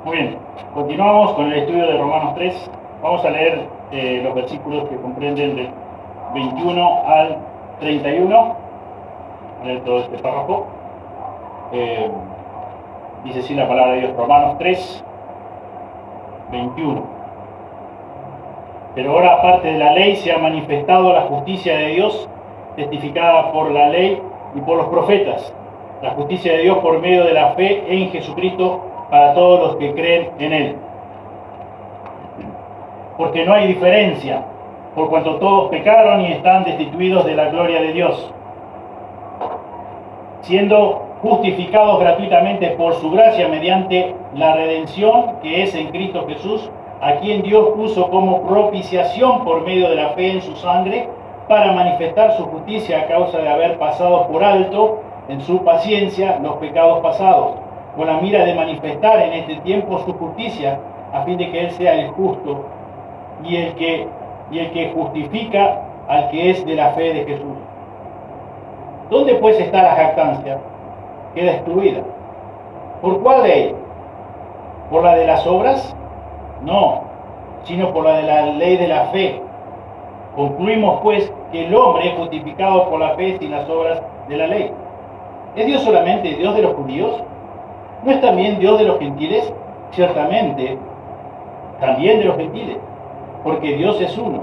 Muy bien, continuamos con el estudio de Romanos 3. Vamos a leer los versículos que comprenden del 21 al 31. A leer todo este párrafo. Dice así la palabra de Dios, Romanos 3, 21. Pero ahora, aparte de la ley, se ha manifestado la justicia de Dios, testificada por la ley y por los profetas. La justicia de Dios por medio de la fe en Jesucristo para todos los que creen en Él. Porque no hay diferencia, por cuanto todos pecaron y están destituidos de la gloria de Dios, siendo justificados gratuitamente por su gracia mediante la redención que es en Cristo Jesús, a quien Dios puso como propiciación por medio de la fe en su sangre, para manifestar su justicia a causa de haber pasado por alto en su paciencia los pecados pasados, con la mira de manifestar en este tiempo su justicia, a fin de que Él sea el justo y el que justifica al que es de la fe de Jesús. ¿Dónde pues está la jactancia? Queda excluida. ¿Por cuál de ellas? ¿Por la de las obras? No, sino por la de la ley de la fe. Concluimos pues que el hombre es justificado por la fe sin las obras de la ley. ¿Es Dios solamente Dios de los judíos? ¿No es también Dios de los gentiles? Ciertamente, también de los gentiles, porque Dios es uno,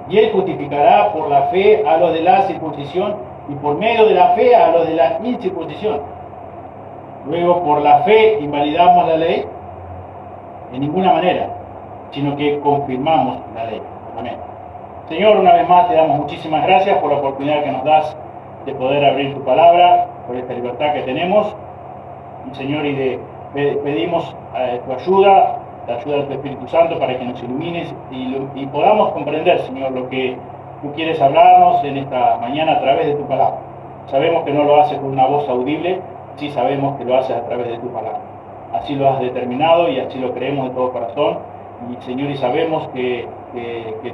y Él justificará por la fe a los de la circuncisión y por medio de la fe a los de la incircuncisión. Luego, por la fe invalidamos la ley, en ninguna manera, sino que confirmamos la ley. Amén. Señor, una vez más te damos muchísimas gracias por la oportunidad que nos das de poder abrir tu palabra, por esta libertad que tenemos. Y Señor, pedimos tu ayuda, la ayuda de tu Espíritu Santo para que nos ilumines y podamos comprender, Señor, lo que tú quieres hablarnos en esta mañana a través de tu palabra. Sabemos que no lo haces con una voz audible, sí sabemos que lo haces a través de tu palabra. Así lo has determinado y así lo creemos de todo corazón. Y Señor, y sabemos que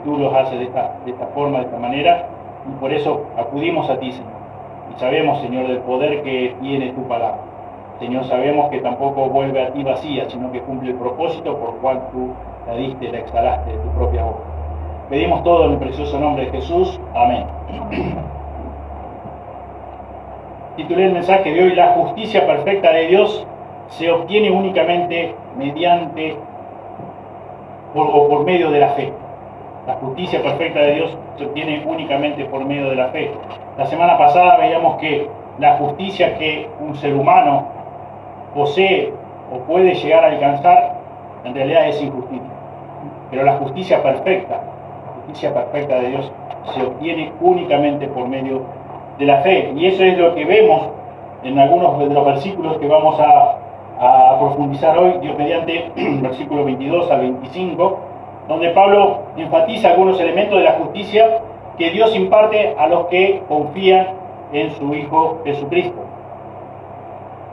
tú lo haces de esta forma, de esta manera, y por eso acudimos a ti, Señor. Y sabemos, Señor, del poder que tiene tu palabra. Señor, sabemos que tampoco vuelve a ti vacía, sino que cumple el propósito por el cual tú la diste, la exhalaste de tu propia boca. Pedimos todo en el precioso nombre de Jesús. Amén. Titulé el mensaje de hoy: la justicia perfecta de Dios se obtiene únicamente mediante o por medio de la fe. La justicia perfecta de Dios se obtiene únicamente por medio de la fe. La semana pasada veíamos que la justicia que un ser humano posee o puede llegar a alcanzar, en realidad es injusticia. Pero la justicia perfecta de Dios se obtiene únicamente por medio de la fe. Y eso es lo que vemos en algunos de los versículos que vamos a profundizar hoy, Dios mediante, versículo 22 al 25, donde Pablo enfatiza algunos elementos de la justicia que Dios imparte a los que confían en su Hijo Jesucristo.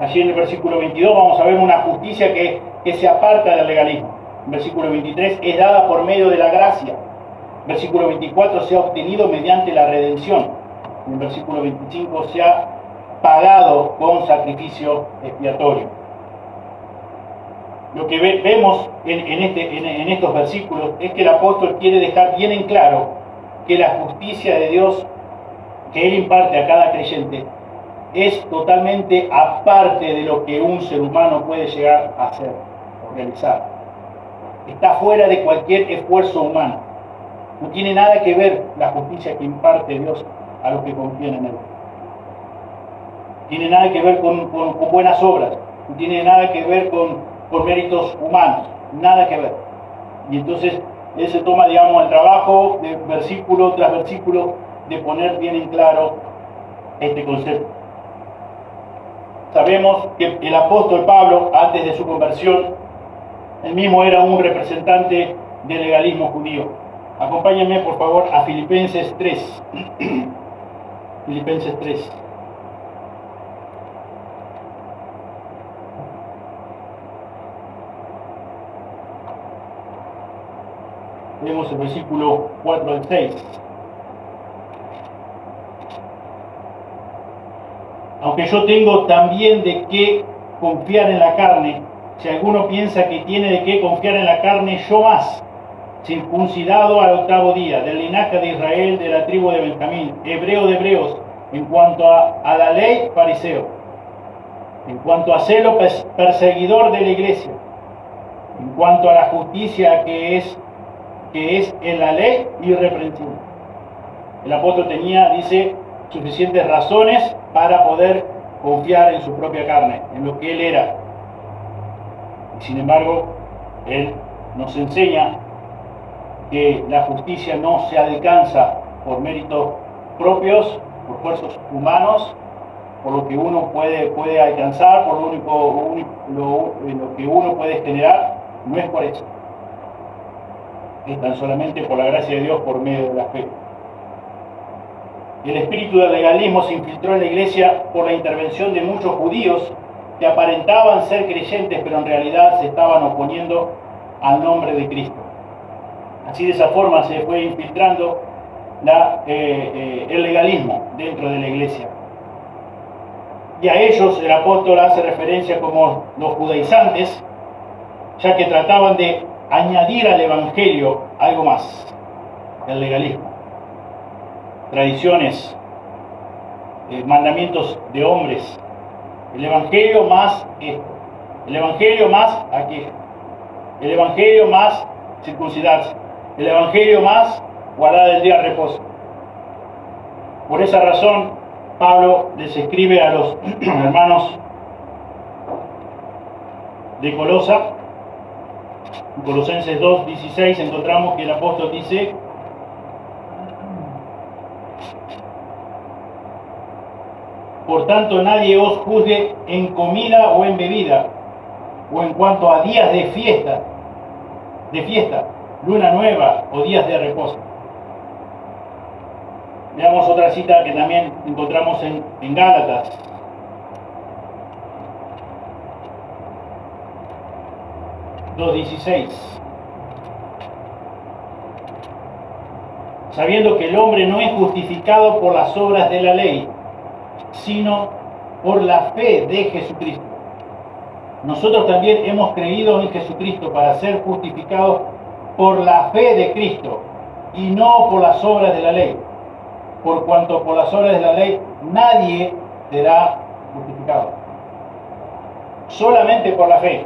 Allí en el versículo 22 vamos a ver una justicia que se aparta del legalismo. En versículo 23 es dada por medio de la gracia. En versículo 24 se ha obtenido mediante la redención. En versículo 25 se ha pagado con sacrificio expiatorio. Lo que vemos en estos versículos es que el apóstol quiere dejar bien en claro que la justicia de Dios que Él imparte a cada creyente es totalmente aparte de lo que un ser humano puede llegar a hacer o realizar. Está fuera de cualquier esfuerzo humano. No tiene nada que ver la justicia que imparte Dios a los que confían en Él. Tiene nada que ver con buenas obras. No tiene nada que ver con méritos humanos. Nada que ver. Y entonces Él se toma, digamos, el trabajo de versículo tras versículo de poner bien en claro este concepto. Sabemos que el apóstol Pablo, antes de su conversión, él mismo era un representante del legalismo judío. Acompáñenme, por favor, a Filipenses 3. Filipenses 3. Leemos el versículo 4 al 6. Aunque yo tengo también de qué confiar en la carne, Si alguno piensa que tiene de qué confiar en la carne, yo más, circuncidado al 8º día, del linaje de Israel, de la tribu de Benjamín, hebreo de hebreos, en cuanto a la ley, fariseo, en cuanto a celo, perseguidor de la iglesia, en cuanto a la justicia que es en la ley, irreprensible. El apóstol tenía, dice, suficientes razones para poder confiar en su propia carne, en lo que él era. Y sin embargo, él nos enseña que la justicia no se alcanza por méritos propios, por esfuerzos humanos, por lo que uno puede alcanzar, por lo que uno puede generar, no es por eso. Es tan solamente por la gracia de Dios por medio de la fe. El espíritu del legalismo se infiltró en la iglesia por la intervención de muchos judíos que aparentaban ser creyentes, pero en realidad se estaban oponiendo al nombre de Cristo. Así, de esa forma se fue infiltrando el legalismo dentro de la iglesia. Y a ellos el apóstol hace referencia como los judaizantes, ya que trataban de añadir al evangelio algo más, el legalismo, tradiciones, mandamientos de hombres, el evangelio más esto, el evangelio más aquello, el evangelio más circuncidarse, el evangelio más guardar el día de reposo. Por esa razón, Pablo les escribe a los hermanos de Colosenses 2:16, encontramos que el apóstol dice: por tanto, nadie os juzgue en comida o en bebida, o en cuanto a días de fiesta, luna nueva o días de reposo. Veamos otra cita que también encontramos en Gálatas. Sabiendo que el hombre no es justificado por las obras de la ley, sino por la fe de Jesucristo. Nosotros también hemos creído en Jesucristo para ser justificados por la fe de Cristo y no por las obras de la ley, por cuanto por las obras de la ley nadie será justificado. Solamente por la fe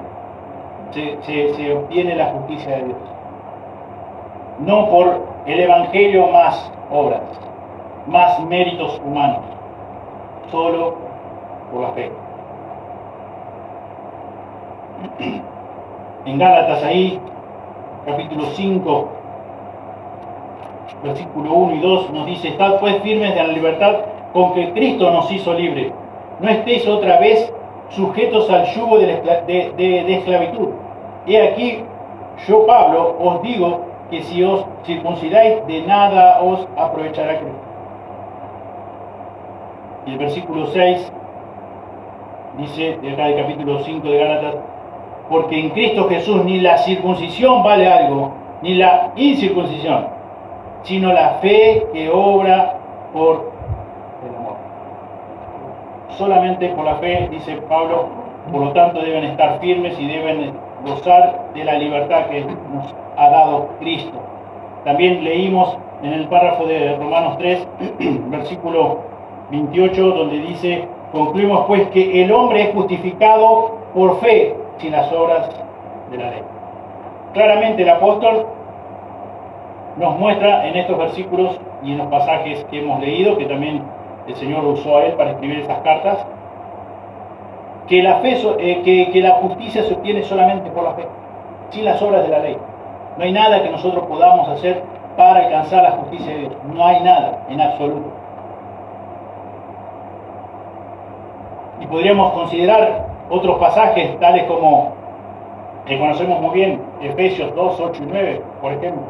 se obtiene la justicia de Dios, no por el evangelio más obras, más méritos humanos, solo por la fe. En Gálatas, ahí, capítulo 5, versículo 1 y 2, nos dice: estad pues firmes de la libertad con que Cristo nos hizo libre. No estéis otra vez sujetos al yugo de esclavitud. He aquí, yo, Pablo, os digo que si os circuncidáis, de nada os aprovechará Cristo. Y el versículo 6 dice, de acá del capítulo 5 de Gálatas: porque en Cristo Jesús ni la circuncisión vale algo, ni la incircuncisión, sino la fe que obra por el amor. Solamente por la fe, dice Pablo, por lo tanto deben estar firmes y deben gozar de la libertad que nos ha dado Cristo. También leímos en el párrafo de Romanos 3, versículo 28, donde dice: concluimos pues que el hombre es justificado por fe sin las obras de la ley. Claramente el apóstol nos muestra en estos versículos y en los pasajes que hemos leído, que también el Señor usó a él para escribir esas cartas, que la fe, que la justicia se obtiene solamente por la fe, sin las obras de la ley. No hay nada que nosotros podamos hacer para alcanzar la justicia de Dios. No hay nada, en absoluto. Y podríamos considerar otros pasajes, tales como, que conocemos muy bien, Efesios 2, 8 y 9, por ejemplo,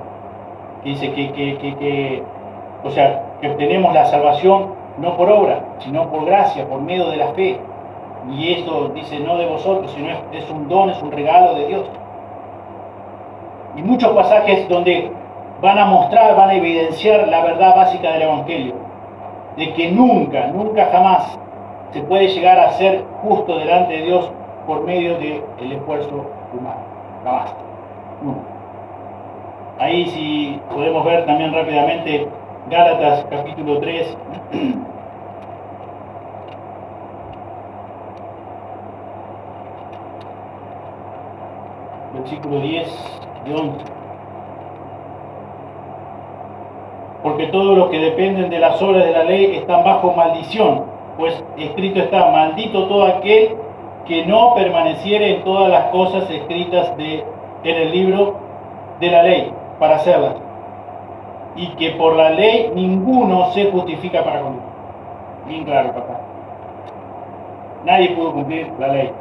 que dice que obtenemos la salvación no por obra, sino por gracia, por medio de la fe. Y esto dice, no de vosotros, sino es un don, es un regalo de Dios. Y muchos pasajes donde van a mostrar, van a evidenciar la verdad básica del Evangelio, de que nunca jamás se puede llegar a ser justo delante de Dios por medio del esfuerzo humano. Jamás. Nunca. Ahí si podemos ver también rápidamente Gálatas capítulo 3. Versículo 10 y 11. Porque todos los que dependen de las obras de la ley están bajo maldición, pues escrito está: maldito todo aquel que no permaneciere en todas las cosas escritas en el libro de la ley para hacerlas, y que por la ley ninguno se justifica para con Dios. Bien claro, papá. Nadie pudo cumplir la ley.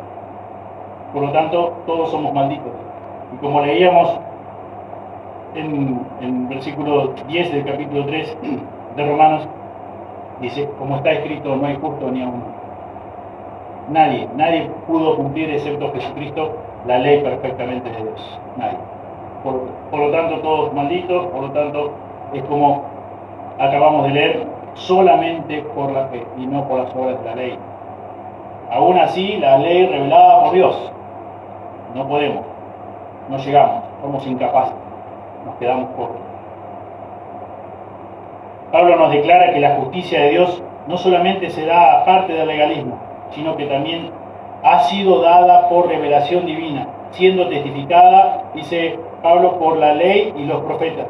Por lo tanto, todos somos malditos. Y como leíamos en versículo 10 del capítulo 3 de Romanos, dice: como está escrito, no hay justo ni a uno. Nadie pudo cumplir, excepto Jesucristo, la ley perfectamente de Dios. Nadie. Por lo tanto, todos malditos. Por lo tanto, es como acabamos de leer, solamente por la fe y no por las obras de la ley. Aún así, la ley revelada por Dios, no podemos, no llegamos, somos incapaces, nos quedamos cortos. Pablo nos declara que la justicia de Dios no solamente se da aparte del legalismo, sino que también ha sido dada por revelación divina, siendo testificada, dice Pablo, por la ley y los profetas.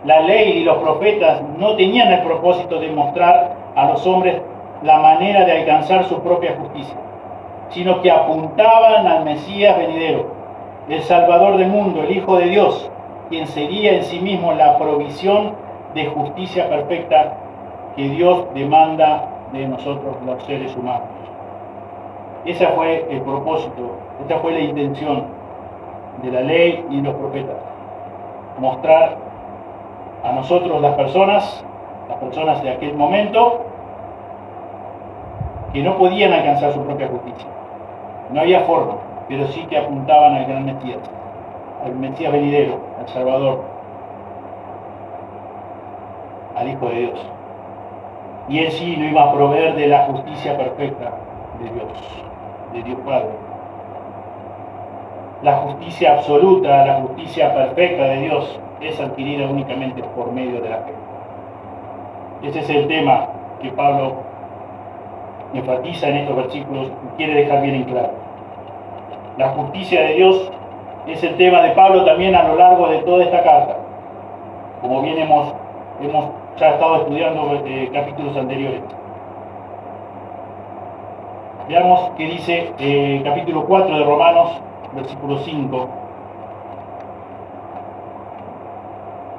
La ley y los profetas no tenían el propósito de mostrar a los hombres la manera de alcanzar su propia justicia, sino que apuntaban al Mesías venidero, el Salvador del mundo, el Hijo de Dios, quien sería en sí mismo la provisión de justicia perfecta que Dios demanda de nosotros los seres humanos. Ese fue el propósito, esa fue la intención de la ley y los profetas: mostrar a nosotros las personas de aquel momento, que no podían alcanzar su propia justicia. No había forma, pero sí que apuntaban al gran Mesías, al Mesías venidero, al Salvador, al Hijo de Dios. Y Él sí nos iba a proveer de la justicia perfecta de Dios Padre. La justicia absoluta, la justicia perfecta de Dios es adquirida únicamente por medio de la fe. Ese es el tema que Pablo enfatiza en estos versículos y quiere dejar bien en claro. La justicia de Dios es el tema de Pablo también a lo largo de toda esta carta, como bien hemos ya estado estudiando capítulos anteriores. Veamos qué dice capítulo 4 de Romanos, versículo 5.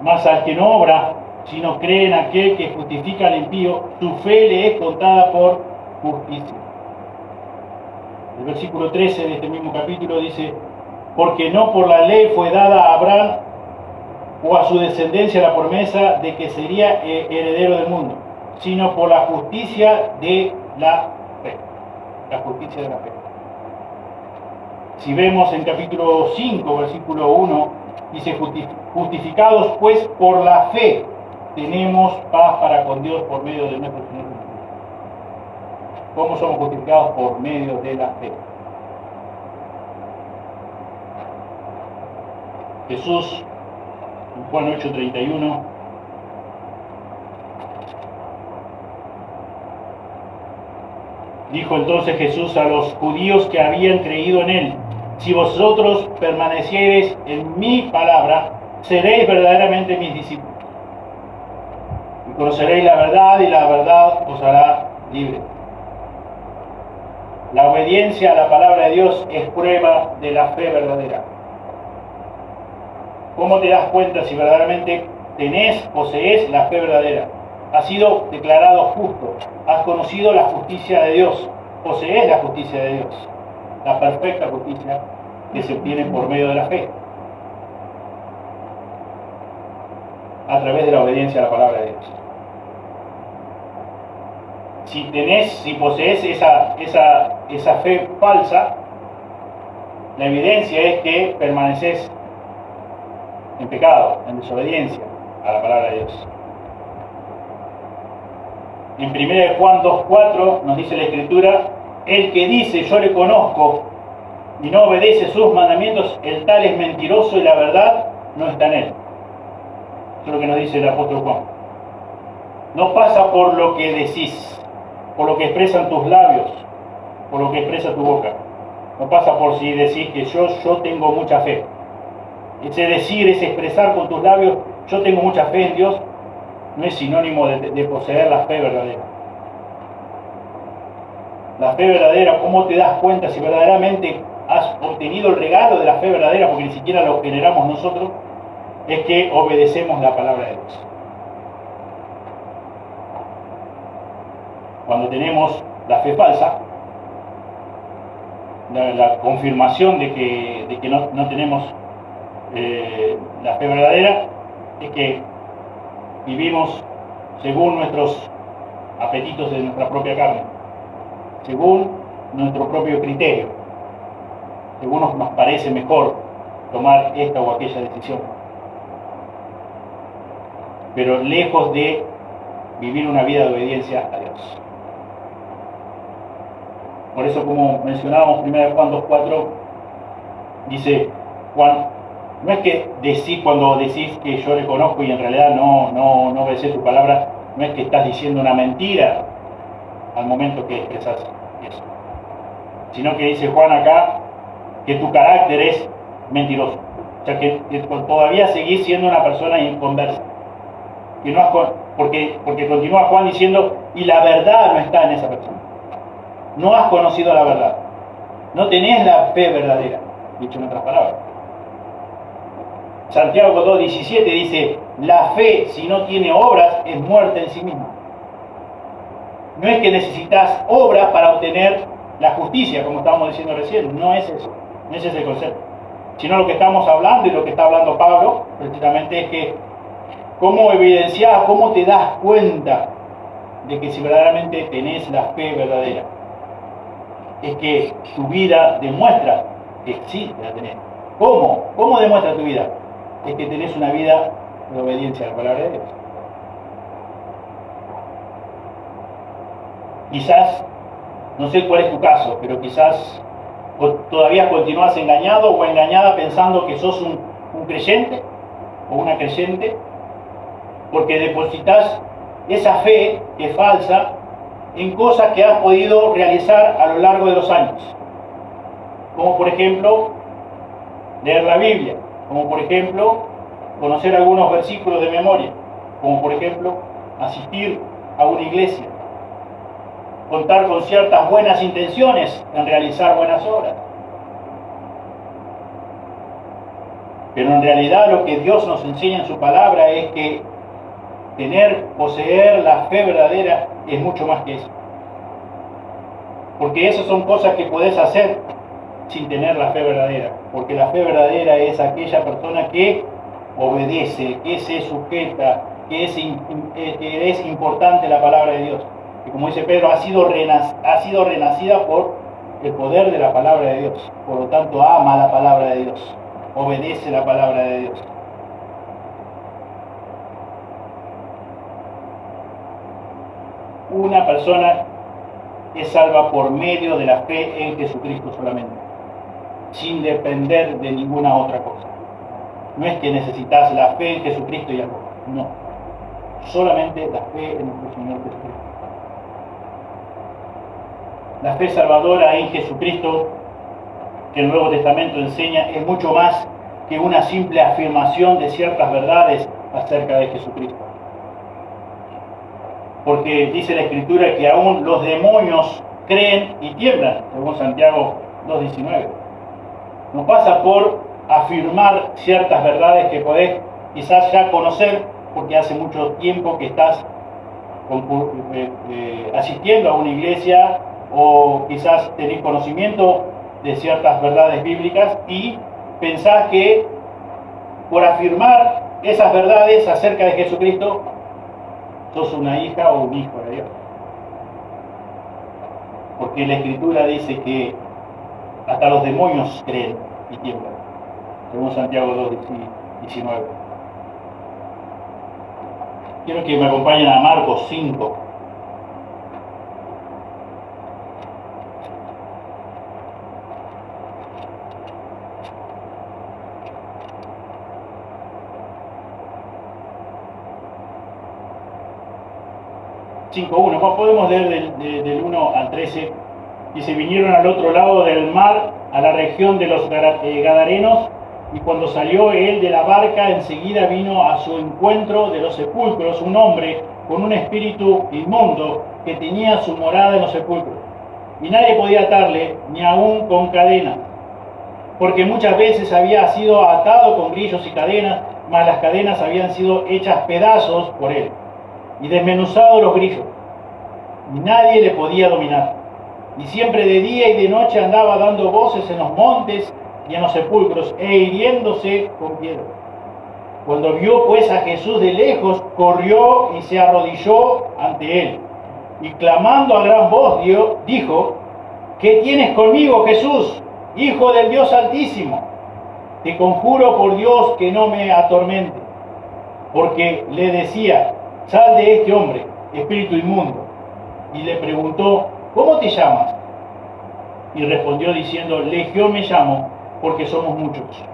Mas al que no obra, sino cree en aquel que justifica al impío, su fe le es contada por justicia. El versículo 13 de este mismo capítulo dice: porque no por la ley fue dada a Abraham o a su descendencia la promesa de que sería heredero del mundo, sino por la justicia de la fe. La justicia de la fe. Si vemos en capítulo 5, versículo 1, dice: justificados pues por la fe, tenemos paz para con Dios por medio de nuestro Señor Jesucristo. ¿Cómo somos justificados? Por medio de la fe. Jesús, en Juan 8:31, dijo entonces Jesús a los judíos que habían creído en Él: si vosotros permaneciereis en mi palabra, seréis verdaderamente mis discípulos, y conoceréis la verdad, y la verdad os hará libres. La obediencia a la palabra de Dios es prueba de la fe verdadera. ¿Cómo te das cuenta si verdaderamente posees la fe verdadera? Has sido declarado justo, has conocido la justicia de Dios, posees la justicia de Dios, la perfecta justicia que se obtiene por medio de la fe, a través de la obediencia a la palabra de Dios. Si posees esa fe falsa, la evidencia es que permaneces en pecado, en desobediencia a la palabra de Dios. En 1 Juan 2:4 nos dice la Escritura: el que dice yo le conozco y no obedece sus mandamientos, el tal es mentiroso y la verdad no está en él. Eso es lo que nos dice el apóstol Juan. No pasa por lo que decís, por lo que expresan tus labios, por lo que expresa tu boca. No pasa por si decís que yo tengo mucha fe. Ese decir, ese expresar con tus labios, yo tengo mucha fe en Dios, no es sinónimo de poseer la fe verdadera. La fe verdadera, ¿cómo te das cuenta si verdaderamente has obtenido el regalo de la fe verdadera, porque ni siquiera lo generamos nosotros? Es que obedecemos la palabra de Dios. Cuando tenemos la fe falsa, la confirmación de que no tenemos la fe verdadera, es que vivimos según nuestros apetitos de nuestra propia carne, según nuestro propio criterio, según nos parece mejor tomar esta o aquella decisión, pero lejos de vivir una vida de obediencia a Dios. Por eso, como mencionábamos 1 Juan 2:4, dice Juan, no es que decís, cuando decís que yo le conozco y en realidad no obedeces tu palabra, no es que estás diciendo una mentira al momento que expresas eso, sino que dice Juan acá que tu carácter es mentiroso, o sea que todavía seguís siendo una persona inconversa, que no has, porque continúa Juan diciendo, y la verdad no está en esa persona. No has conocido la verdad, no tenés la fe verdadera, dicho en otras palabras. Santiago 2:17 dice, la fe, si no tiene obras, es muerta en sí misma. No es que necesitas obras para obtener la justicia, como estábamos diciendo recién, no es eso, no es ese el concepto. Sino lo que estamos hablando y lo que está hablando Pablo, precisamente es que cómo evidenciar, cómo te das cuenta de que si verdaderamente tenés la fe verdadera. Es que tu vida demuestra que sí la tenés. ¿Cómo? ¿Cómo demuestra tu vida? Es que tenés una vida de obediencia a la palabra de Dios. Quizás, no sé cuál es tu caso, pero quizás todavía continúas engañado o engañada pensando que sos un creyente o una creyente, porque depositas esa fe que es falsa en cosas que has podido realizar a lo largo de los años, como por ejemplo leer la Biblia, como por ejemplo conocer algunos versículos de memoria, como por ejemplo asistir a una iglesia, contar con ciertas buenas intenciones en realizar buenas obras. Pero en realidad lo que Dios nos enseña en su palabra es que poseer la fe verdadera es mucho más que eso. Porque esas son cosas que podés hacer sin tener la fe verdadera. Porque la fe verdadera es aquella persona que obedece, que se sujeta, que es importante la palabra de Dios. Y como dice Pedro, ha sido renacida por el poder de la palabra de Dios. Por lo tanto, ama la palabra de Dios, obedece la palabra de Dios. Una persona es salva por medio de la fe en Jesucristo solamente, sin depender de ninguna otra cosa. No es que necesitas la fe en Jesucristo y algo, no. Solamente la fe en nuestro Señor Jesucristo. La fe salvadora en Jesucristo, que el Nuevo Testamento enseña, es mucho más que una simple afirmación de ciertas verdades acerca de Jesucristo. Porque dice la Escritura que aún los demonios creen y tiemblan, según Santiago 2:19. No pasa por afirmar ciertas verdades que podés quizás ya conocer, porque hace mucho tiempo que estás asistiendo a una iglesia, o quizás tenés conocimiento de ciertas verdades bíblicas y pensás que por afirmar esas verdades acerca de Jesucristo sos una hija o un hijo de Dios. Porque la Escritura dice que hasta los demonios creen y tiemblan, según Santiago 2:19. Quiero que me acompañen a Marcos 5. 5.1, podemos leer del 1 al 13. Dice, vinieron al otro lado del mar, a la región de los Gadarenos, y cuando salió él de la barca, enseguida vino a su encuentro de los sepulcros un hombre con un espíritu inmundo que tenía su morada en los sepulcros. Y nadie podía atarle, ni aún con cadenas, porque muchas veces había sido atado con grillos y cadenas, mas las cadenas habían sido hechas pedazos por él, y desmenuzados los grillos, y nadie le podía dominar. Y siempre de día y de noche andaba dando voces en los montes y en los sepulcros, e hiriéndose con piedras. Cuando vio pues a Jesús de lejos, corrió y se arrodilló ante él, y clamando a gran voz dijo, ¿qué tienes conmigo, Jesús, Hijo del Dios Altísimo? Te conjuro por Dios que no me atormente. Porque le decía, sal de este hombre, espíritu inmundo. Y le preguntó, ¿cómo te llamas? Y respondió diciendo, Legión me llamo, porque somos muchos.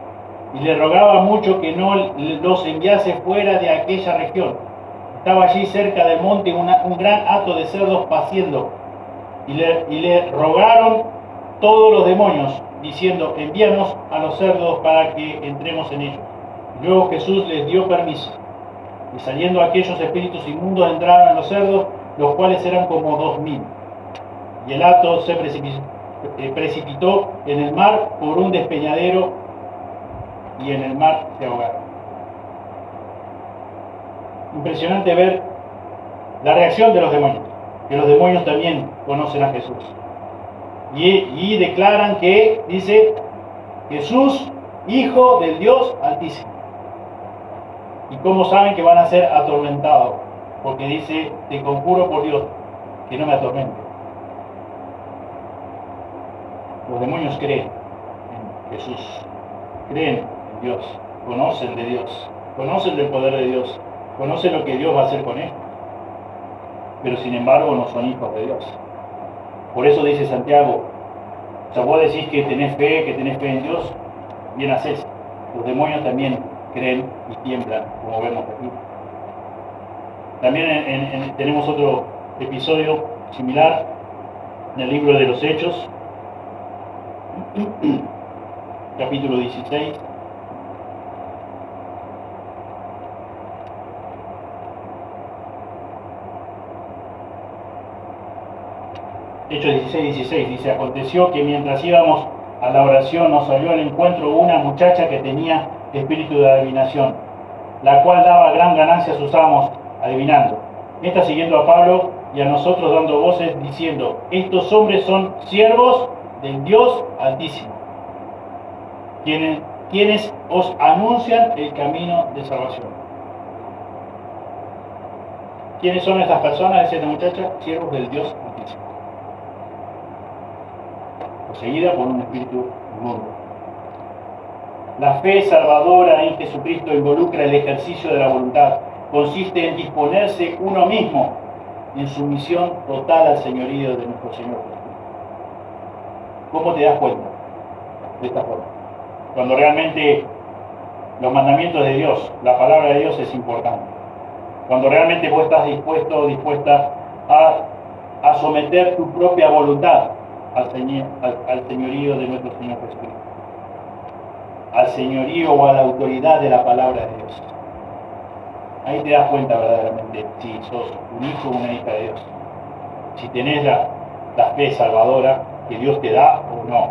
Y le rogaba mucho que no los enviase fuera de aquella región. Estaba allí cerca del monte un gran hato de cerdos paciendo. Y le rogaron todos los demonios, diciendo, envíanos a los cerdos para que entremos en ellos. Luego Jesús les dio permiso. Y saliendo aquellos espíritus inmundos entraron en los cerdos, los cuales eran como 2.000. Y el hato se precipitó en el mar por un despeñadero, y en el mar se ahogaron. Impresionante ver la reacción de los demonios, que los demonios también conocen a Jesús. Y declaran que, dice, Jesús, Hijo del Dios Altísimo. ¿Y cómo saben que van a ser atormentados? Porque dice, te conjuro por Dios que no me atormente. Los demonios creen en Jesús, creen en Dios, conocen de Dios, conocen del poder de Dios, conocen lo que Dios va a hacer con él, pero sin embargo no son hijos de Dios. Por eso dice Santiago, o sea, vos decís que tenés fe en Dios, bien hacés. Los demonios también creen y tiemblan, como vemos aquí. También tenemos otro episodio similar en el libro de los Hechos, capítulo 16. Hechos 16 dice, aconteció que mientras íbamos a la oración nos salió al encuentro una muchacha que tenía espíritu de adivinación, la cual daba gran ganancia a sus amos adivinando. Esta siguiendo a Pablo y a nosotros dando voces diciendo, estos hombres son siervos del Dios Altísimo, quienes os anuncian el camino de salvación. ¿Quiénes son estas personas? Decía esta muchacha, siervos del Dios Altísimo. Poseída por un espíritu inmundo. La fe salvadora en Jesucristo involucra el ejercicio de la voluntad. Consiste en disponerse uno mismo en sumisión total al señorío de nuestro Señor Jesucristo. ¿Cómo te das cuenta? De esta forma. Cuando realmente los mandamientos de Dios, la palabra de Dios es importante. Cuando realmente vos estás dispuesto o dispuesta a someter tu propia voluntad al señorío de nuestro Señor Jesucristo. Al señorío o a la autoridad de la palabra de Dios. Ahí te das cuenta verdaderamente si sos un hijo o una hija de Dios. Si tenés la fe salvadora que Dios te da o no.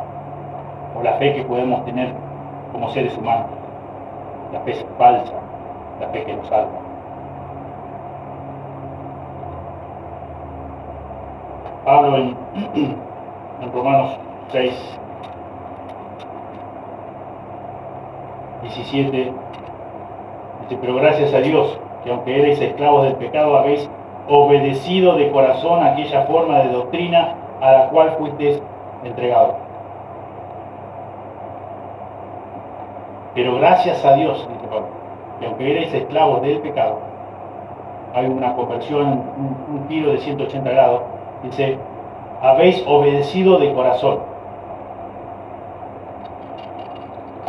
O la fe que podemos tener como seres humanos. La fe falsa, la fe que nos salva. Pablo en Romanos 6, 17, dice, pero gracias a Dios, que aunque erais esclavos del pecado, habéis obedecido de corazón aquella forma de doctrina a la cual fuisteis entregados. Pero gracias a Dios, dice Pablo, que aunque erais esclavos del pecado, hay una conversión, un giro de 180 grados, dice, habéis obedecido de corazón.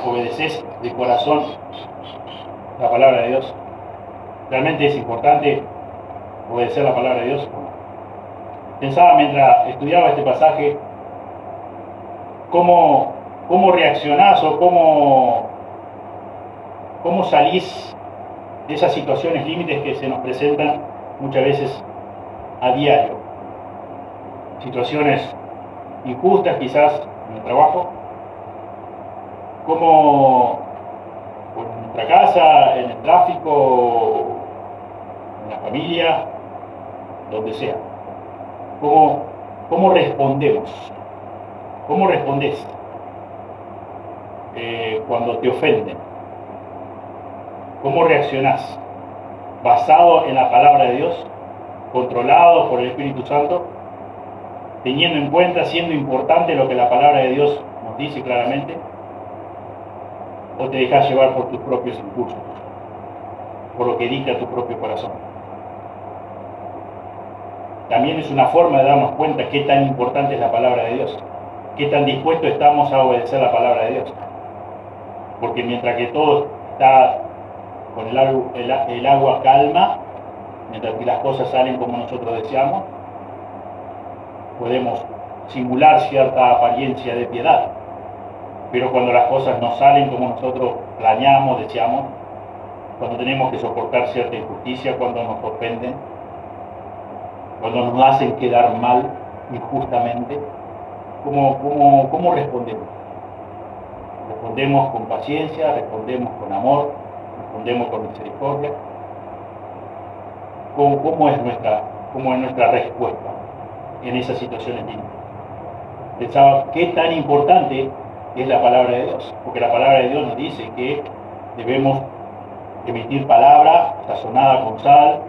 Obedecés de corazón la palabra de Dios. ¿Realmente es importante obedecer la palabra de Dios? Pensaba mientras estudiaba este pasaje, cómo reaccionás o cómo salís de esas situaciones límites que se nos presentan muchas veces a diario. Situaciones injustas quizás en el trabajo, como en nuestra casa, en el tráfico, en la familia, donde sea. ¿Cómo respondemos? ¿Cómo respondés cuando te ofenden? ¿Cómo reaccionás? ¿Basado en la palabra de Dios? ¿Controlado por el Espíritu Santo? ¿Teniendo en cuenta, siendo importante lo que la palabra de Dios nos dice claramente? ¿O te dejas llevar por tus propios impulsos? Por lo que dicta tu propio corazón. También es una forma de darnos cuenta qué tan importante es la palabra de Dios, qué tan dispuestos estamos a obedecer la palabra de Dios. Porque mientras que todo está con el agua calma, mientras que las cosas salen como nosotros deseamos, podemos simular cierta apariencia de piedad. Pero cuando las cosas no salen como nosotros planeamos, deseamos, cuando tenemos que soportar cierta injusticia, cuando nos ofenden, cuando nos hacen quedar mal injustamente, ¿cómo respondemos? Respondemos con paciencia, respondemos con amor, respondemos con misericordia. ¿Cómo es nuestra respuesta en esas situaciones límites? Pensaba qué tan importante es la palabra de Dios, porque la palabra de Dios nos dice que debemos emitir palabra sazonada con sal,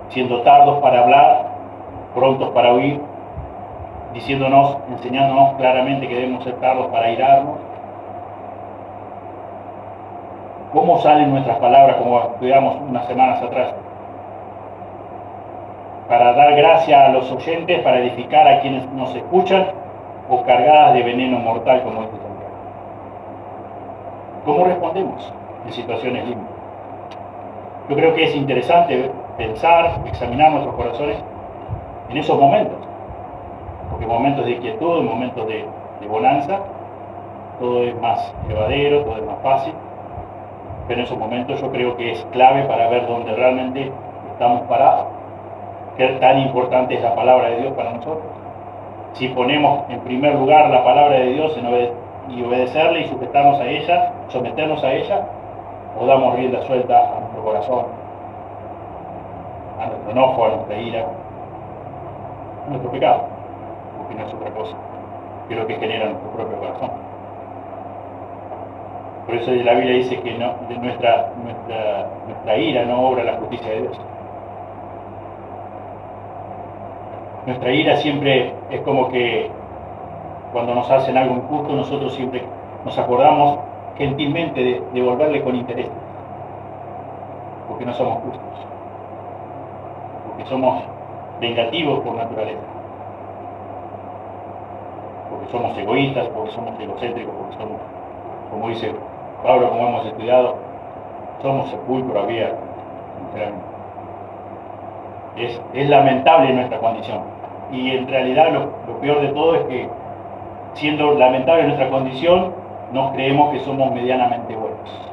siendo tardos para hablar, prontos para oír, enseñándonos claramente que debemos ser tardos para airarnos. ¿Cómo salen nuestras palabras, como estudiamos unas semanas atrás? ¿Para dar gracia a los oyentes, para edificar a quienes nos escuchan, o cargadas de veneno mortal, como dice Santiago? ¿Cómo respondemos en situaciones límites? Yo creo que es interesante pensar, examinar nuestros corazones en esos momentos, porque en momentos de quietud, en momentos de bonanza, todo es más llevadero, todo es más fácil, pero en esos momentos yo creo que es clave para ver dónde realmente estamos parados, qué tan importante es la palabra de Dios para nosotros. Si ponemos en primer lugar la palabra de Dios y obedecerle y sujetarnos a ella, someternos a ella, o damos rienda suelta a nuestro corazón, a nuestro enojo, a nuestra ira, a nuestro pecado, porque no es otra cosa que lo que genera nuestro propio corazón. Por eso la Biblia dice que nuestra ira no obra la justicia de Dios. Nuestra ira siempre es como que cuando nos hacen algo injusto, nosotros siempre nos acordamos gentilmente de devolverle con interés, porque no somos justos, porque somos vengativos por naturaleza, porque somos egoístas, porque somos egocéntricos, porque somos, como dice Pablo, como hemos estudiado, somos sepulcro abierto, sinceramente. Es lamentable nuestra condición, y en realidad lo peor de todo es que, siendo lamentable nuestra condición, nos creemos que somos medianamente buenos.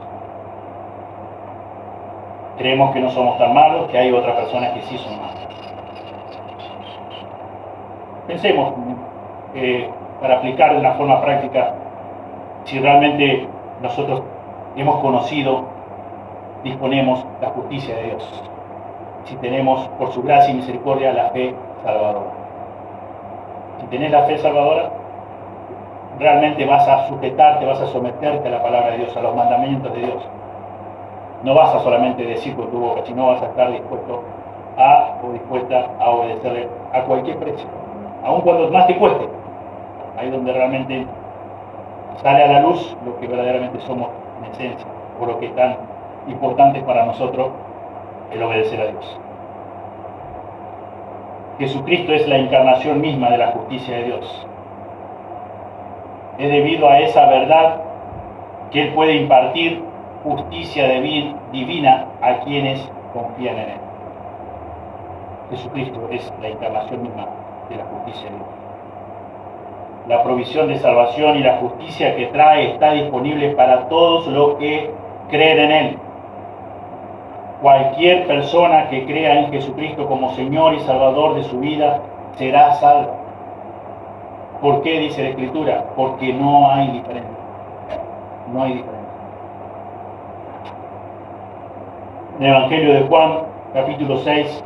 Creemos que no somos tan malos, que hay otras personas que sí son malas. Pensemos, para aplicar de una forma práctica, si realmente nosotros hemos conocido, disponemos la justicia de Dios, si tenemos por su gracia y misericordia la fe salvadora. Si tenés la fe salvadora, realmente vas a sujetarte, vas a someterte a la palabra de Dios, a los mandamientos de Dios. No vas a solamente decir con tu boca, sino vas a estar dispuesto o dispuesta a obedecerle a cualquier precio, aun cuando más te cueste. Ahí donde realmente sale a la luz lo que verdaderamente somos en esencia, o lo que es tan importante para nosotros, el obedecer a Dios. Jesucristo es la encarnación misma de la justicia de Dios. Es debido a esa verdad que Él puede impartir justicia divina a quienes confían en Él. Jesucristo es la encarnación misma de la justicia de Dios. La provisión de salvación y la justicia que trae está disponible para todos los que creen en Él. Cualquier persona que crea en Jesucristo como Señor y Salvador de su vida será salva. ¿Por qué dice la Escritura? Porque no hay diferencia. No hay diferencia. En el Evangelio de Juan, capítulo 6,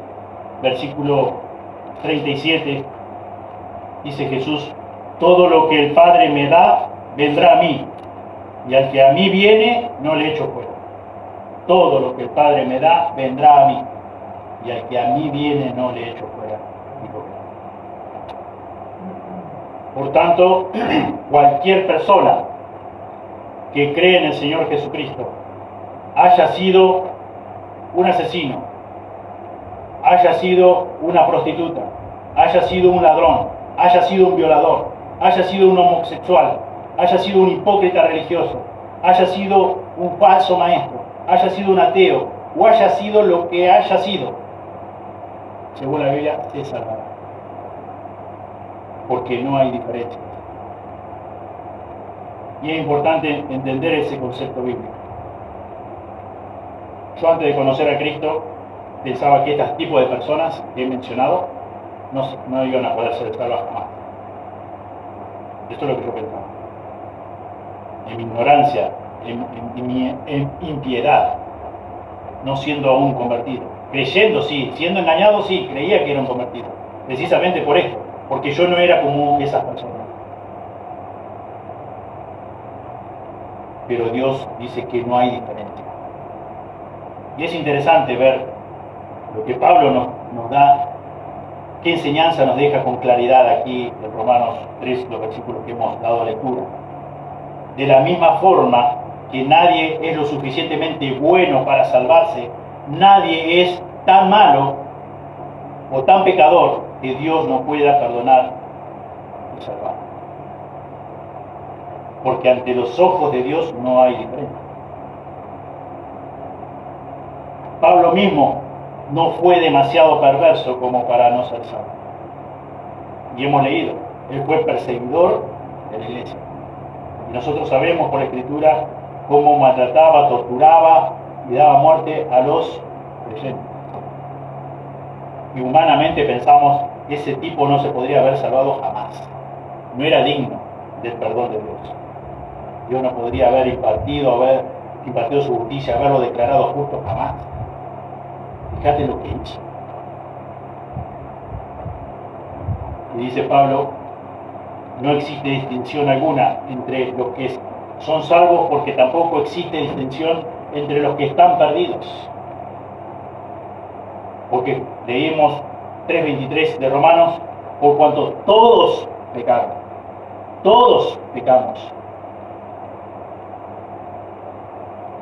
versículo 37, dice Jesús: todo lo que el Padre me da, vendrá a mí, y al que a mí viene, no le echo fuera. Todo lo que el Padre me da, vendrá a mí, y al que a mí viene, no le echo fuera. Por tanto, cualquier persona que cree en el Señor Jesucristo, haya sido un asesino, haya sido una prostituta, haya sido un ladrón, haya sido un violador, haya sido un homosexual, haya sido un hipócrita religioso, haya sido un falso maestro, haya sido un ateo, o haya sido lo que haya sido, según la Biblia, se salvará. Porque no hay diferencia. Y es importante entender ese concepto bíblico. Yo, antes de conocer a Cristo, pensaba que este tipo de personas que he mencionado no iban a poder ser salvas jamás. Esto es lo que yo pensaba. En mi ignorancia, en mi impiedad, no siendo aún convertido. Creyendo, sí, siendo engañado, sí, creía que era un convertido. Precisamente por esto, porque yo no era como esas personas. Pero Dios dice que no hay diferencia. Y es interesante ver lo que Pablo nos da, qué enseñanza nos deja con claridad aquí en Romanos 3, los versículos que hemos dado lectura. De la misma forma que nadie es lo suficientemente bueno para salvarse, nadie es tan malo o tan pecador que Dios no pueda perdonar y salvar. Porque ante los ojos de Dios no hay diferencia. Pablo mismo no fue demasiado perverso como para no ser salvo. Y hemos leído, él fue perseguidor de la iglesia. Y nosotros sabemos por la Escritura cómo maltrataba, torturaba y daba muerte a los creyentes. Y humanamente pensamos que ese tipo no se podría haber salvado jamás. No era digno del perdón de Dios. Dios no podría haber impartido su justicia, haberlo declarado justo jamás. Fíjate lo que hizo. Y dice Pablo, no existe distinción alguna entre los que son salvos, porque tampoco existe distinción entre los que están perdidos. Porque leímos 3:23 de Romanos, por cuanto todos pecaron, todos pecamos.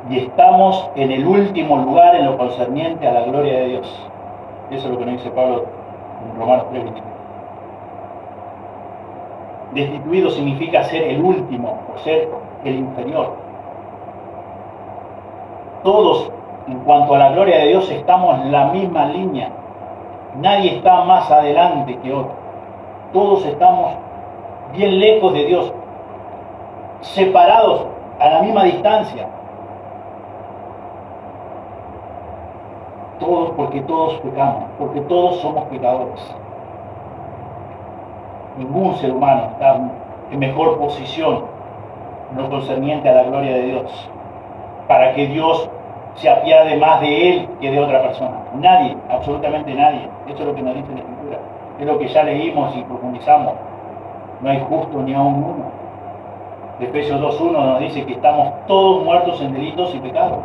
Y estamos en el último lugar en lo concerniente a la gloria de Dios. Eso es lo que nos dice Pablo en Romanos 3:23. Destituido significa ser el último o ser el inferior. Todos, en cuanto a la gloria de Dios, estamos en la misma línea. Nadie está más adelante que otro. Todos estamos bien lejos de Dios, separados a la misma distancia. Todos, porque todos pecamos, porque todos somos pecadores. Ningún ser humano está en mejor posición en lo concerniente a la gloria de Dios, para que Dios se apiade más de él que de otra persona. Nadie, absolutamente nadie. Eso es lo que nos dice la Escritura. Es lo que ya leímos y profundizamos. No hay justo ni aun uno. Efesios 2:1 nos dice que estamos todos muertos en delitos y pecados.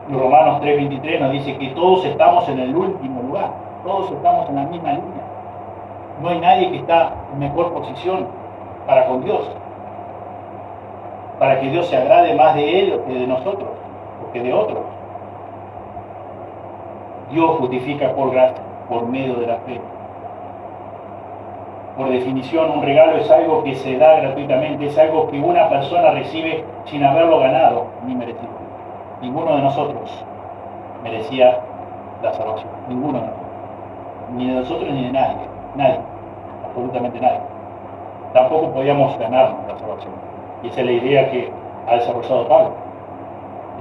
Y Romanos 3:23 nos dice que todos estamos en el último lugar. Todos estamos en la misma línea. No hay nadie que está en mejor posición para con Dios, para que Dios se agrade más de él que de nosotros, o que de otros. Dios justifica por gracia, por medio de la fe. Por definición, un regalo es algo que se da gratuitamente, es algo que una persona recibe sin haberlo ganado ni merecido. Ninguno de nosotros merecía la salvación, ninguno de nosotros. ni de nosotros ni de nadie, nadie, absolutamente nadie. Tampoco podíamos ganarnos la salvación. Y esa es la idea que ha desarrollado Pablo.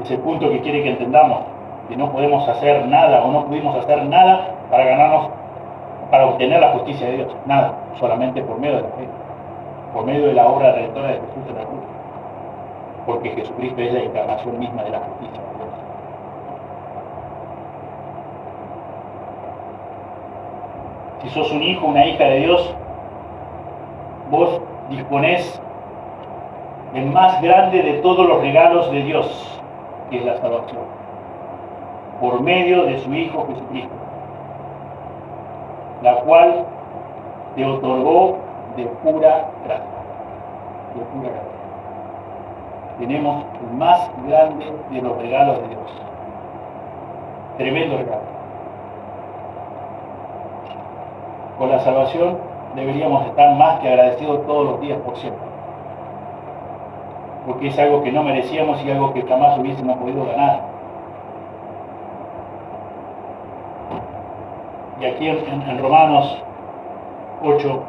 Es el punto que quiere que entendamos, que no podemos hacer nada o no pudimos hacer nada para ganarnos, para obtener la justicia de Dios. Nada, solamente por medio de la fe, por medio de la obra redentora de Jesús en la cruz. Porque Jesucristo es la encarnación misma de la justicia de Dios. Si sos un hijo, una hija de Dios, vos disponés el más grande de todos los regalos de Dios, que es la salvación, por medio de su Hijo Jesucristo, la cual te otorgó de pura gracia. De pura gracia. Tenemos el más grande de los regalos de Dios. Tremendo regalo. Con la salvación deberíamos estar más que agradecidos todos los días por siempre. Porque es algo que no merecíamos y algo que jamás hubiésemos podido ganar. Y aquí en Romanos 8,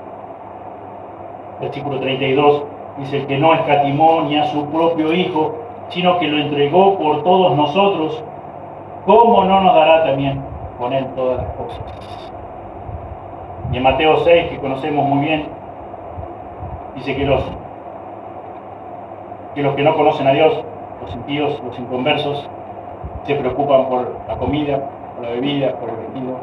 versículo 32, dice: el que no escatimó ni a su propio Hijo, sino que lo entregó por todos nosotros, ¿cómo no nos dará también con él todas las cosas? Y en Mateo 6, que conocemos muy bien, dice que los que no conocen a Dios, los impíos, los inconversos, se preocupan por la comida, por la bebida, por el vestido.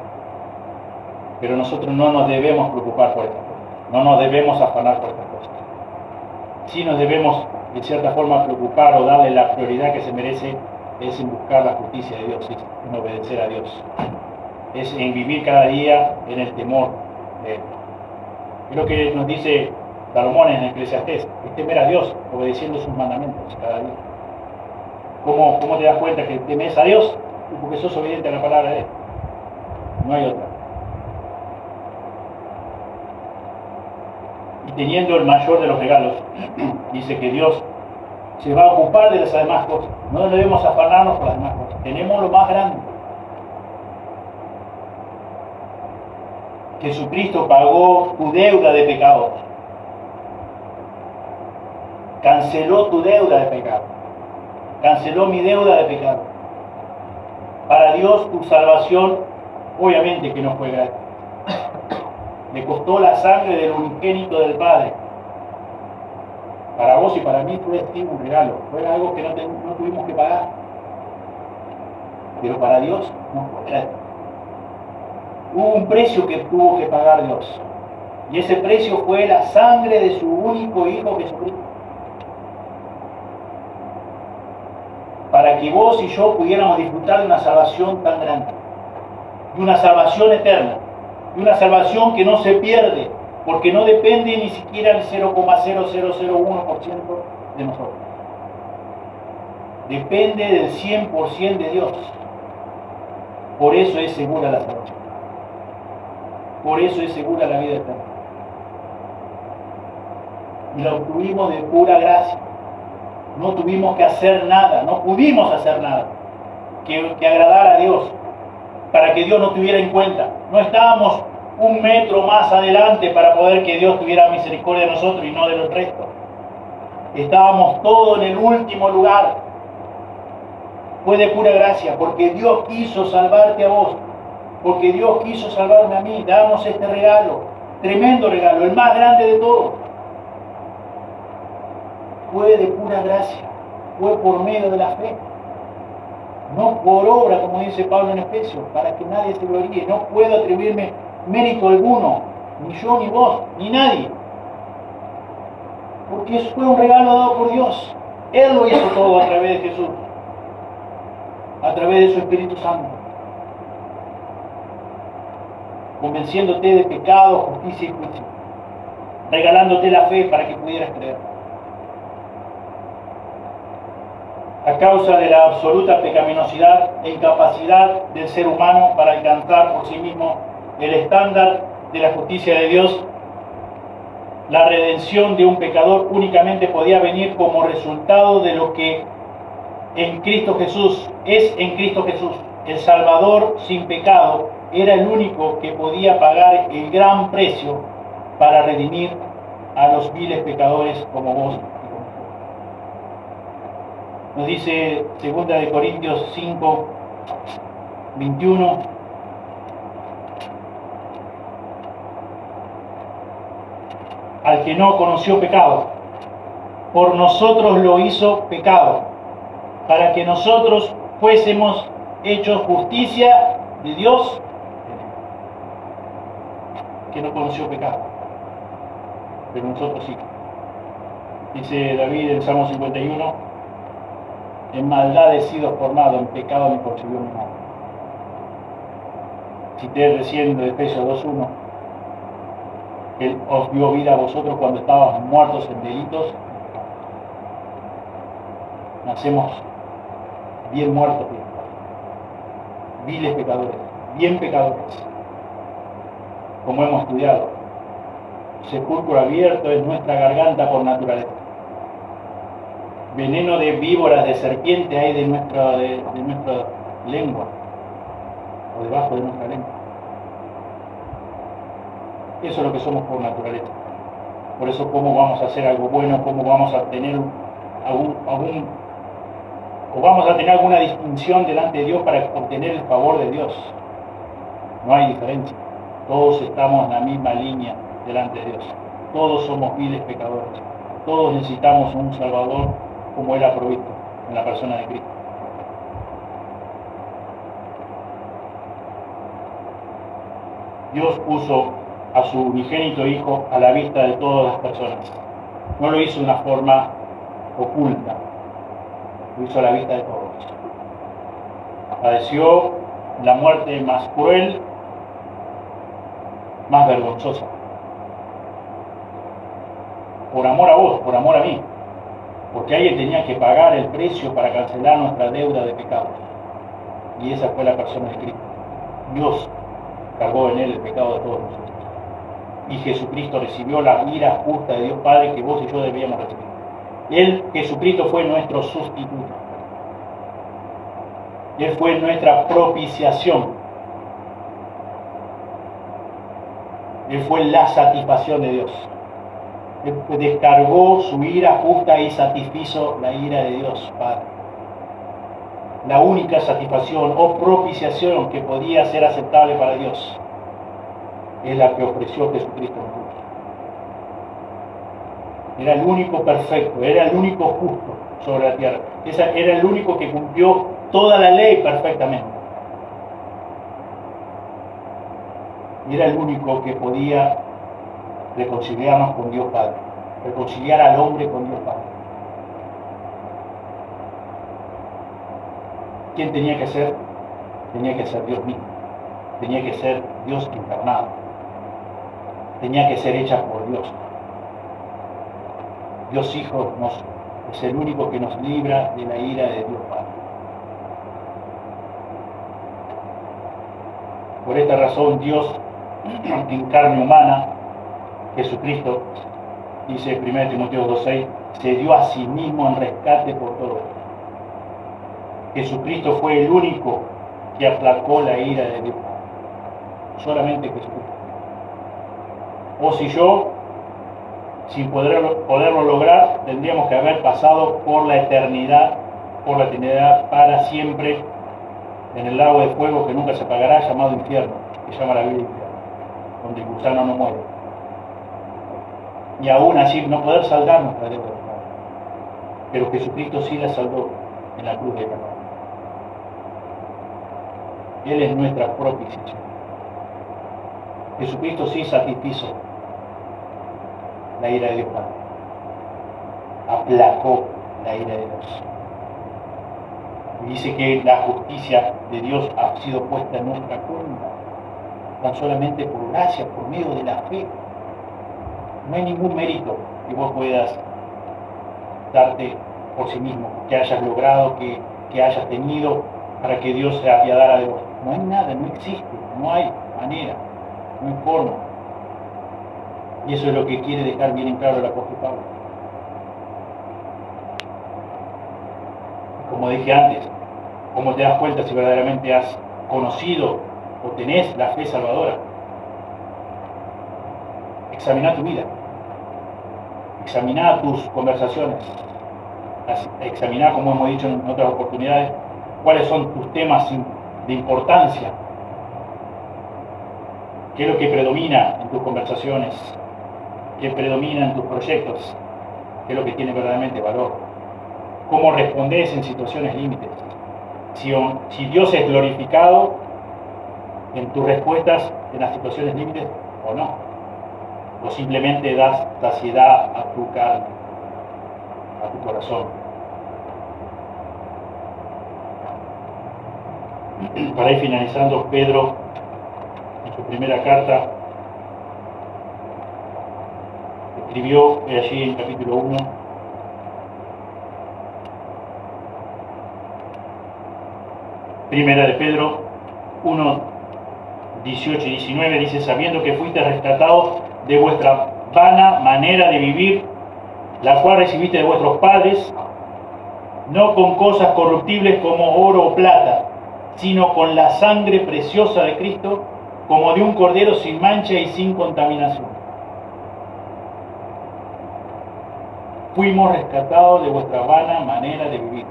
Pero nosotros no nos debemos preocupar por estas cosas, no nos debemos afanar por estas cosas. Sí nos debemos, de cierta forma, preocupar o darle la prioridad que se merece, es en buscar la justicia de Dios, en obedecer a Dios. Es en vivir cada día en el temor de Él. Es lo que nos dice Salomón en Eclesiastés: es temer a Dios obedeciendo sus mandamientos cada día. ¿Cómo te das cuenta que temes a Dios? Porque sos obediente a la palabra de Él. No hay otra. Y teniendo el mayor de los regalos, dice que Dios se va a ocupar de las demás cosas. No debemos afanarnos por las demás cosas. Tenemos lo más grande. Jesucristo pagó tu deuda de pecado. Canceló tu deuda de pecado. Canceló mi deuda de pecado. Para Dios tu salvación, obviamente que no fue gratis. Le costó la sangre del unigénito del Padre. Para vos y para mí fue un regalo. Fue algo que no tuvimos que pagar. Pero para Dios no fue gratis. Hubo un precio que tuvo que pagar Dios. Y ese precio fue la sangre de su único Hijo Jesucristo. Para que vos y yo pudiéramos disfrutar de una salvación tan grande. De una salvación eterna. De una salvación que no se pierde. Porque no depende ni siquiera del 0,0001% de nosotros. Depende del 100% de Dios. Por eso es segura la salvación. Por eso es segura la vida eterna. Y la obtuvimos de pura gracia. No tuvimos que hacer nada, no pudimos hacer nada que agradar a Dios, para que Dios nos tuviera en cuenta. No estábamos un metro más adelante para poder que Dios tuviera misericordia de nosotros y no de los restos. Estábamos todos en el último lugar. Fue de pura gracia, porque Dios quiso salvarte a vos, porque Dios quiso salvarme a mí. Damos este regalo, tremendo regalo, el más grande de todos. Fue de pura gracia, fue por medio de la fe, no por obra, como dice Pablo en Efesios, para que nadie se gloríe. No puedo atribuirme mérito alguno, ni yo, ni vos, ni nadie, porque eso fue un regalo dado por Dios. Él lo hizo todo a través de Jesús, a través de su Espíritu Santo, convenciéndote de pecado, justicia y juicio, regalándote la fe para que pudieras creer. A causa de la absoluta pecaminosidad e incapacidad del ser humano para alcanzar por sí mismo el estándar de la justicia de Dios, la redención de un pecador únicamente podía venir como resultado de lo que en Cristo Jesús es en Cristo Jesús, el Salvador sin pecado, era el único que podía pagar el gran precio para redimir a los viles pecadores como vos y como yo. Nos dice 2 de Corintios 5, 21. Al que no conoció pecado, por nosotros lo hizo pecado, para que nosotros fuésemos hechos justicia de Dios, que no conoció pecado, pero nosotros sí. Dice David en Salmo 51, en maldad he sido formado, en pecado me concibió mi madre. Cité recién de Efesios 2:1, Él os dio vida a vosotros cuando estábamos muertos en delitos. Nacemos bien muertos, viles pecadores, bien pecadores, como hemos estudiado. Sepulcro abierto es nuestra garganta por naturaleza. Veneno de víboras, de serpiente hay de nuestra lengua, o debajo de nuestra lengua. Eso es lo que somos por naturaleza. Por eso, ¿cómo vamos a hacer algo bueno? ¿Cómo vamos a tener vamos a tener alguna distinción delante de Dios para obtener el favor de Dios? No hay diferencia. Todos estamos en la misma línea delante de Dios. Todos somos viles pecadores. Todos necesitamos un Salvador como Él ha provisto en la persona de Cristo. Dios puso a su unigénito Hijo a la vista de todas las personas. No lo hizo de una forma oculta, lo hizo a la vista de todos. Padeció la muerte más cruel, más vergonzosa. Por amor a vos, por amor a mí. Porque alguien tenía que pagar el precio para cancelar nuestra deuda de pecados. Y esa fue la persona de Cristo. Dios cargó en Él el pecado de todos nosotros. Y Jesucristo recibió la ira justa de Dios Padre que vos y yo debíamos recibir. Él, Jesucristo, fue nuestro sustituto. Él fue nuestra propiciación. Él fue la satisfacción de Dios. Él descargó su ira justa y satisfizo la ira de Dios Padre. La única satisfacción o propiciación que podía ser aceptable para Dios es la que ofreció Jesucristo en la cruz. Era el único perfecto, era el único justo sobre la tierra. Era el único que cumplió toda la ley perfectamente. Y era el único que podía reconciliarnos con Dios Padre, reconciliar al hombre con Dios Padre. ¿Quién tenía que ser? Tenía que ser Dios mismo, tenía que ser Dios encarnado, tenía que ser hecha por Dios. Dios Hijo es el único que nos libra de la ira de Dios Padre. Por esta razón Dios en carne humana, Jesucristo, dice 1 Timoteo 2:6, se dio a sí mismo en rescate por todos. Jesucristo fue el único que aplacó la ira de Dios. Solamente Jesucristo. Vos y yo, sin poderlo lograr, tendríamos que haber pasado por la eternidad para siempre en el lago de fuego que nunca se apagará, llamado infierno, que llama la Biblia, donde el gusano no muere. Y aún así no poder saldar nuestra deuda. Pero Jesucristo sí la saldó en la cruz de Calvario. Él es nuestra propiciación. Jesucristo sí satisfizo la ira de Dios Padre. Aplacó la ira de Dios. Y dice que la justicia de Dios ha sido puesta en nuestra cuenta, tan solamente por gracia, por medio de la fe. No hay ningún mérito que vos puedas darte por sí mismo, que hayas logrado, que hayas tenido para que Dios se apiadara de vos. No hay nada, no existe, no hay manera, no hay forma. Y eso es lo que quiere dejar bien en claro el apóstol Pablo. Como dije antes, ¿cómo te das cuenta si verdaderamente has conocido o tenés la fe salvadora. Examina tu vida, examina tus conversaciones, examina, como hemos dicho en otras oportunidades, cuáles son tus temas de importancia, qué es lo que predomina en tus conversaciones, qué predomina en tus proyectos, qué es lo que tiene verdaderamente valor, cómo respondes en situaciones límites, si Dios es glorificado en tus respuestas en las situaciones límites o no. O simplemente das saciedad a tu carne, a tu corazón. Para ir finalizando, Pedro, en su primera carta, escribió allí en capítulo 1, primera de Pedro 1, 18 y 19, dice: sabiendo que fuiste rescatados de vuestra vana manera de vivir, la cual recibiste de vuestros padres, no con cosas corruptibles como oro o plata, sino con la sangre preciosa de Cristo, como de un cordero sin mancha y sin contaminación. Fuimos rescatados de vuestra vana manera de vivir.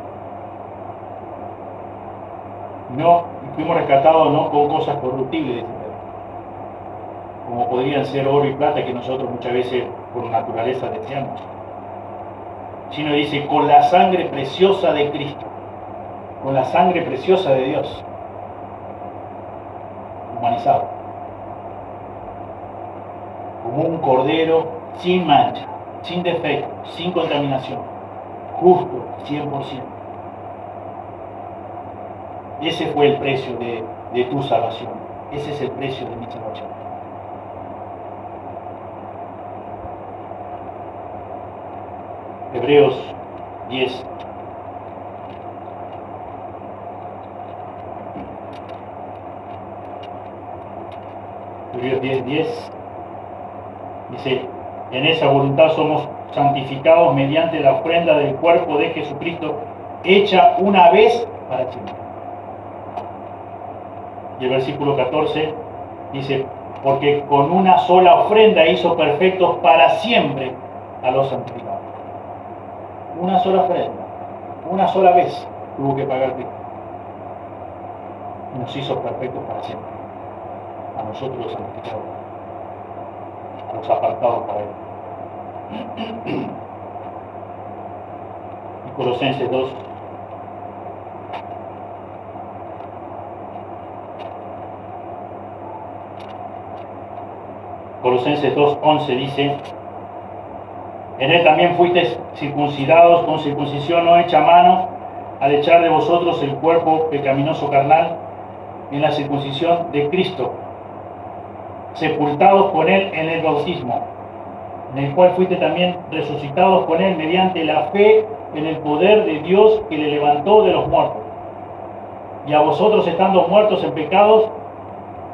Fuimos rescatados no con cosas corruptibles, dice Pedro, como podrían ser oro y plata, que nosotros muchas veces por naturaleza deseamos, sino dice con la sangre preciosa de Cristo, con la sangre preciosa de Dios, humanizado, como un cordero sin mancha, sin defecto, sin contaminación, justo, 100%. Ese fue el precio de tu salvación, ese es el precio de mi salvación. Hebreos 10. Hebreos 10 dice: en esa voluntad somos santificados mediante la ofrenda del cuerpo de Jesucristo, hecha una vez para siempre. Y el versículo 14 dice: porque con una sola ofrenda hizo perfectos para siempre a los santificados. Una sola ofrenda, una sola vez tuvo que pagar Cristo. Y nos hizo perfectos para siempre. A nosotros los santificados, a los apartados para Él. Y Colosenses 2. Colosenses 2:11 dice: en él también fuisteis circuncidados con circuncisión no hecha a mano, al echar de vosotros el cuerpo pecaminoso carnal en la circuncisión de Cristo, sepultados con él en el bautismo, en el cual fuiste también resucitados con él mediante la fe en el poder de Dios que le levantó de los muertos. Y a vosotros, estando muertos en pecados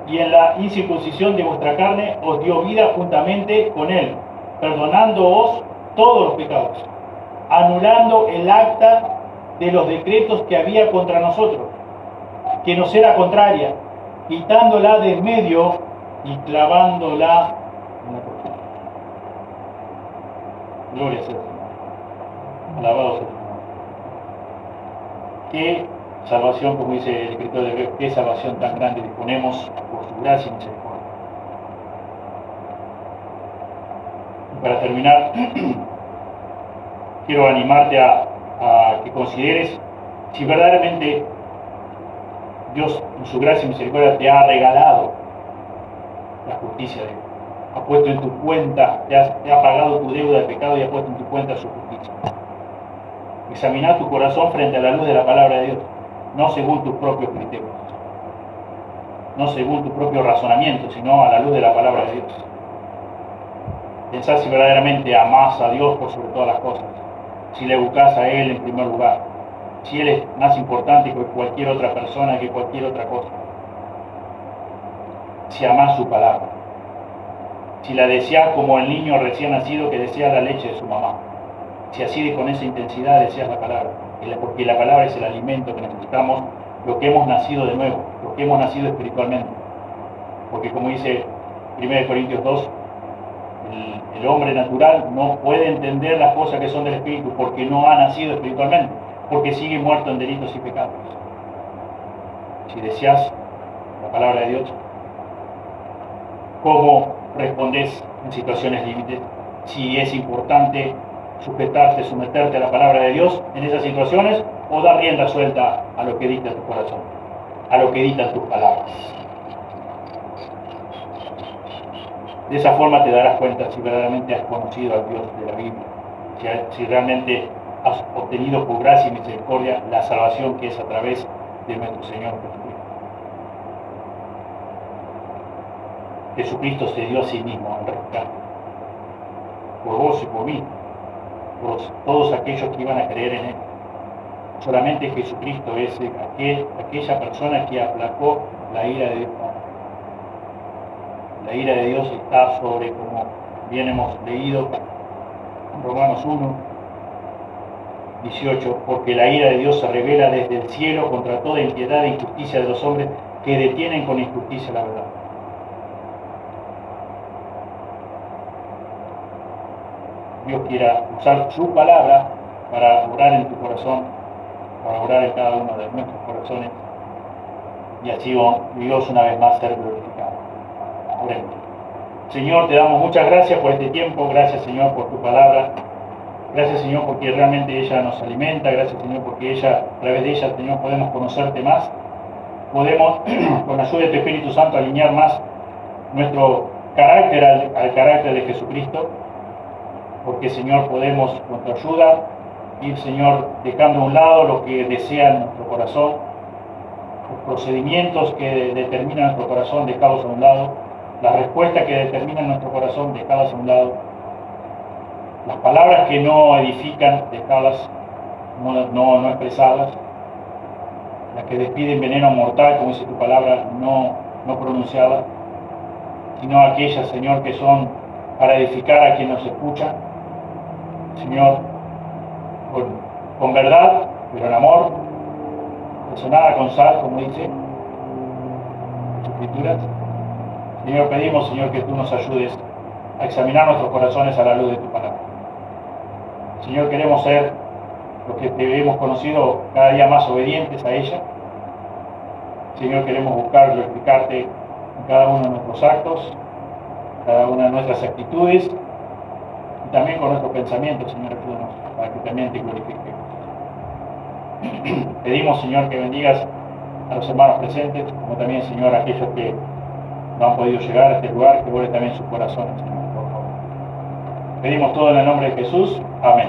y en la incircuncisión de vuestra carne, os dio vida juntamente con él, perdonándoos todos los pecados, anulando el acta de los decretos que había contra nosotros, que nos era contraria, quitándola de en medio y clavándola en la cruz. Gloria sea al Señor. Alabado sea el Señor. Qué salvación, como dice el escritor de Hebreos, qué salvación tan grande disponemos por su gracia y misericordia. Y para terminar, quiero animarte a que consideres si verdaderamente Dios en su gracia y misericordia te ha regalado la justicia de Él. Ha puesto en tu cuenta, te ha pagado tu deuda de pecado y ha puesto en tu cuenta su justicia. Examina tu corazón frente a la luz de la palabra de Dios, no según tus propios criterios, no según tu propio razonamiento, sino a la luz de la palabra de Dios. Pensá si verdaderamente amás a Dios por sobre todas las cosas, si le buscas a Él en primer lugar, si Él es más importante que cualquier otra persona, que cualquier otra cosa, si amás su palabra, si la deseas como el niño recién nacido que desea la leche de su mamá, si así con esa intensidad deseas la palabra, porque la palabra es el alimento que necesitamos, lo que hemos nacido de nuevo, lo que hemos nacido espiritualmente, porque como dice 1 Corintios 2, el hombre natural no puede entender las cosas que son del Espíritu porque no ha nacido espiritualmente, porque sigue muerto en delitos y pecados. Si deseas la palabra de Dios, ¿cómo respondes en situaciones límites? Si es importante sujetarte, someterte a la palabra de Dios en esas situaciones, o dar rienda suelta a lo que dicta tu corazón, a lo que dictan tus palabras. De esa forma te darás cuenta si verdaderamente has conocido al Dios de la Biblia, si realmente has obtenido por gracia y misericordia la salvación que es a través de nuestro Señor Jesucristo. Jesucristo se dio a sí mismo en rescate, por vos y por mí, por todos aquellos que iban a creer en Él. Solamente Jesucristo es aquella persona que aplacó la ira de Dios. La ira de Dios está sobre, como bien hemos leído en Romanos 1, 18, porque la ira de Dios se revela desde el cielo contra toda impiedad e injusticia de los hombres que detienen con injusticia la verdad. Dios quiera usar su palabra para orar en tu corazón, para orar en cada uno de nuestros corazones, y así Dios una vez más ser glorificado. Oremos. Señor, te damos muchas gracias por este tiempo, gracias Señor por tu palabra, gracias Señor porque realmente ella nos alimenta, gracias Señor porque a través de ella Señor podemos conocerte más, podemos con la ayuda de tu Espíritu Santo alinear más nuestro carácter al carácter de Jesucristo, porque Señor podemos con tu ayuda ir Señor dejando a un lado lo que desea nuestro corazón, los procedimientos que determinan nuestro corazón dejados a un lado, las respuestas que determinan nuestro corazón dejadas a un lado, las palabras que no edifican dejadas, no expresadas, las que despiden veneno mortal, como dice tu palabra, no pronunciadas, sino aquellas, Señor, que son para edificar a quien nos escucha, Señor, con verdad, pero en amor, sazonada con sal, como dice las Escrituras. Señor, pedimos, Señor, que tú nos ayudes a examinar nuestros corazones a la luz de tu palabra. Señor, queremos ser los que te hemos conocido cada día más obedientes a ella. Señor, queremos buscar glorificarte en cada uno de nuestros actos, cada una de nuestras actitudes y también con nuestros pensamientos, Señor, ayúdanos para que también te glorifiquemos. Pedimos, Señor, que bendigas a los hermanos presentes, como también, Señor, a aquellos que no han podido llegar a este lugar, que vuelve también sus corazones, Señor, por favor. Pedimos todo en el nombre de Jesús. Amén.